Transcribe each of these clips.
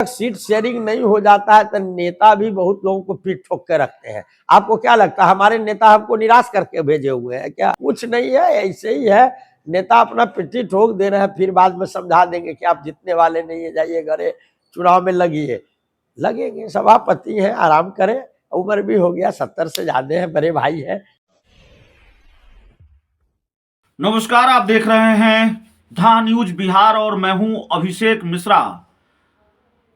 Seat sharing नहीं हो जाता है तो नेता भी बहुत लोगों को पीठ ठोक के रखते हैं। आपको क्या लगता है हमारे नेता हमको निराश करके भेजे हुए हैं क्या? कुछ नहीं है, ऐसे ही है। नेता अपना पिट्ठी ठोक दे रहे हैं, फिर बाद में समझा देंगे कि आप जीतने वाले नहीं है, जाइए घरे चुनाव में लगिए। लगेंगे, सभापति हैं, आराम करें, उम्र भी हो गया, 70 से ज्यादा है, बड़े भाई है। नमस्कार, आप देख रहे हैं धा न्यूज बिहार और मैं हूं अभिषेक मिश्रा।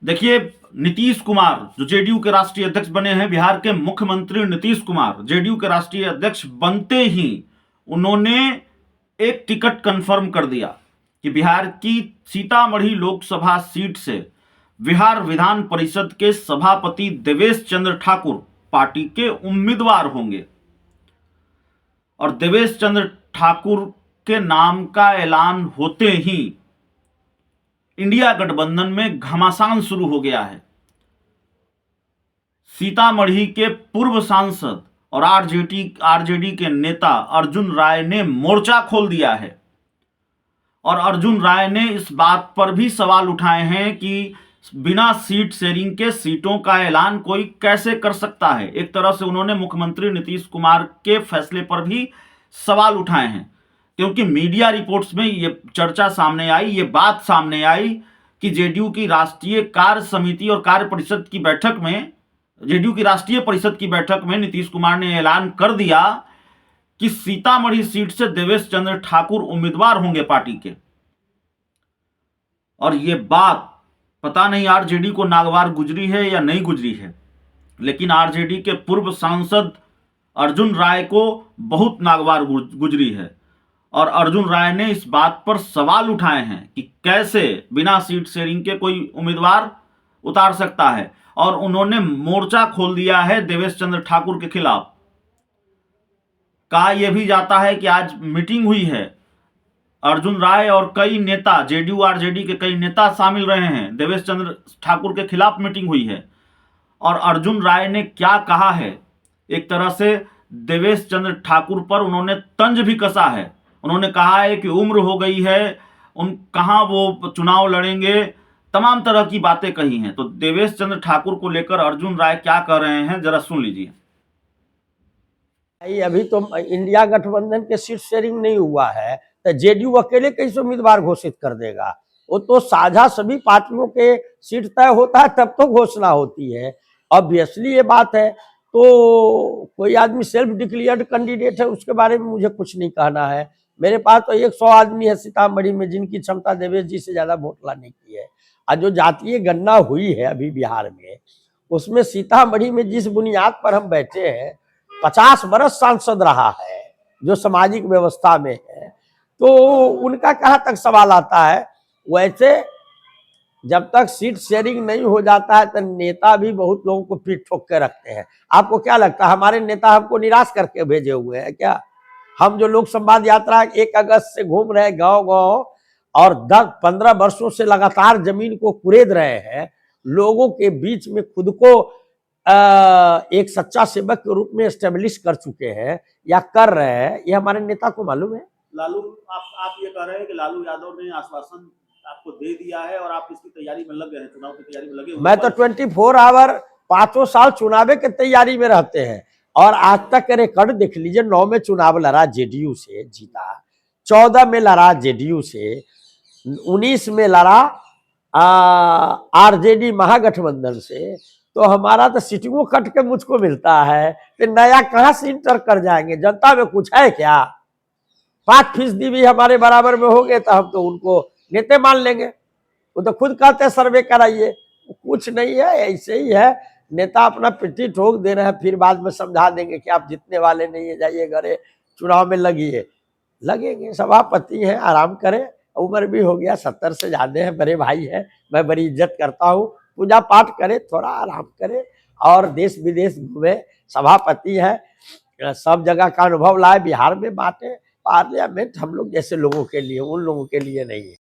देखिए, नीतीश कुमार जो जेडीयू के राष्ट्रीय अध्यक्ष बने हैं, बिहार के मुख्यमंत्री नीतीश कुमार जेडीयू के राष्ट्रीय अध्यक्ष बनते ही उन्होंने एक टिकट कंफर्म कर दिया कि बिहार की सीतामढ़ी लोकसभा सीट से बिहार विधान परिषद के सभापति देवेश चंद्र ठाकुर पार्टी के उम्मीदवार होंगे। और देवेश चंद्र ठाकुर के नाम का ऐलान होते ही इंडिया गठबंधन में घमासान शुरू हो गया है। सीतामढ़ी के पूर्व सांसद और आरजेडी के नेता अर्जुन राय ने मोर्चा खोल दिया है और अर्जुन राय ने इस बात पर भी सवाल उठाए हैं कि बिना सीट शेयरिंग के सीटों का ऐलान कोई कैसे कर सकता है। एक तरह से उन्होंने मुख्यमंत्री नीतीश कुमार के फैसले पर भी सवाल उठाए हैं, क्योंकि मीडिया रिपोर्ट्स में ये चर्चा सामने आई, ये बात सामने आई कि जेडीयू की राष्ट्रीय कार्य समिति और कार्य परिषद की बैठक में, जेडीयू की राष्ट्रीय परिषद की बैठक में नीतीश कुमार ने ऐलान कर दिया कि सीतामढ़ी सीट से देवेश चंद्र ठाकुर उम्मीदवार होंगे पार्टी के। और ये बात पता नहीं आरजेडी को नागवार गुजरी है या नहीं गुजरी है, लेकिन आरजेडी के पूर्व सांसद अर्जुन राय को बहुत नागवार गुजरी है। और अर्जुन राय ने इस बात पर सवाल उठाए हैं कि कैसे बिना सीट शेयरिंग के कोई उम्मीदवार उतार सकता है, और उन्होंने मोर्चा खोल दिया है देवेश चंद्र ठाकुर के खिलाफ। कहा यह भी जाता है कि आज मीटिंग हुई है, अर्जुन राय और कई नेता, जेडीयू आरजेडी के कई नेता शामिल रहे हैं, देवेश चंद्र ठाकुर के खिलाफ मीटिंग हुई है। और अर्जुन राय ने क्या कहा है, एक तरह से देवेश चंद्र ठाकुर पर उन्होंने तंज भी कसा है। उन्होंने कहा है कि उम्र हो गई है, कहाँ वो चुनाव लड़ेंगे, तमाम तरह की बातें कही हैं। तो देवेश चंद्र ठाकुर को लेकर अर्जुन राय क्या कह रहे हैं, जरा सुन लीजिए। अभी तो इंडिया गठबंधन के सीट शेयरिंग नहीं हुआ है तो जेडीयू अकेले कैसे उम्मीदवार घोषित कर देगा? वो तो साझा सभी पार्टियों के सीट तय होता है तब तो घोषणा होती है। ऑब्वियसली ये बात है। तो कोई आदमी सेल्फ डिक्लेयर्ड कैंडिडेट है, उसके बारे में मुझे कुछ नहीं कहना है। मेरे पास तो 100 आदमी है सीतामढ़ी में जिनकी क्षमता देवेश जी से ज्यादा वोट लाने की है। और जो जातीय गणना हुई है अभी बिहार में, उसमें सीतामढ़ी में जिस बुनियाद पर हम बैठे हैं, 50 बरस सांसद रहा है जो सामाजिक व्यवस्था में है, तो उनका कहाँ तक सवाल आता है? वैसे जब तक सीट शेयरिंग नहीं हो जाता है तो नेता भी बहुत लोगों को पीठ ठोक के रखते हैं। आपको क्या लगता है हमारे नेता हमको निराश करके भेजे हुए हैं क्या? हम जो लोक संवाद यात्रा 1 अगस्त से घूम रहे हैं गांव गांव और 10-15 वर्षों से लगातार जमीन को कुरेद रहे हैं, लोगों के बीच में खुद को एक सच्चा सेवक के रूप में एस्टेब्लिश कर चुके हैं या कर रहे हैं, ये हमारे नेता को मालूम है। लालू, आप ये कह रहे हैं कि लालू यादव ने आश्वासन आपको दे दिया है और आप इसकी तैयारी में लग गए हैं, चुनाव की तैयारी में लगे हुए? मैं तो 24 आवर 5 साल चुनाव के तैयारी में रहते हैं और आज तक के रिकॉर्ड देख लीजिए। 9 में चुनाव लड़ा, जेडीयू से जीता, 14 में लड़ा जेडीयू से, 19 में लड़ा आरजेडी महागठबंधन से। तो हमारा तो सीटिंगों कट के मुझको मिलता है, तो नया कहां से इंटर कर जाएंगे? जनता में कुछ है क्या? 5% भी हमारे बराबर में हो गए तो हम तो उनको नेता मान लेंगे। वो तो खुद कहते सर्वे कराइए, कुछ नहीं है, ऐसे ही है। नेता अपना पिट्ठी ठोक दे रहे हैं, फिर बाद में समझा देंगे कि आप जीतने वाले नहीं है, जाइए घरे चुनाव में लगिए। लगेंगे, सभापति हैं, आराम करें, उम्र भी हो गया, 70 से ज्यादा है, बड़े भाई है, मैं बड़ी इज्जत करता हूँ। पूजा पाठ करे, थोड़ा आराम करे और देश विदेश घूमे। सभापति है, सब जगह का अनुभव लाए, बिहार में बांटे। पार्लियामेंट हम लोग जैसे लोगों के लिए, उन लोगों के लिए नहीं है।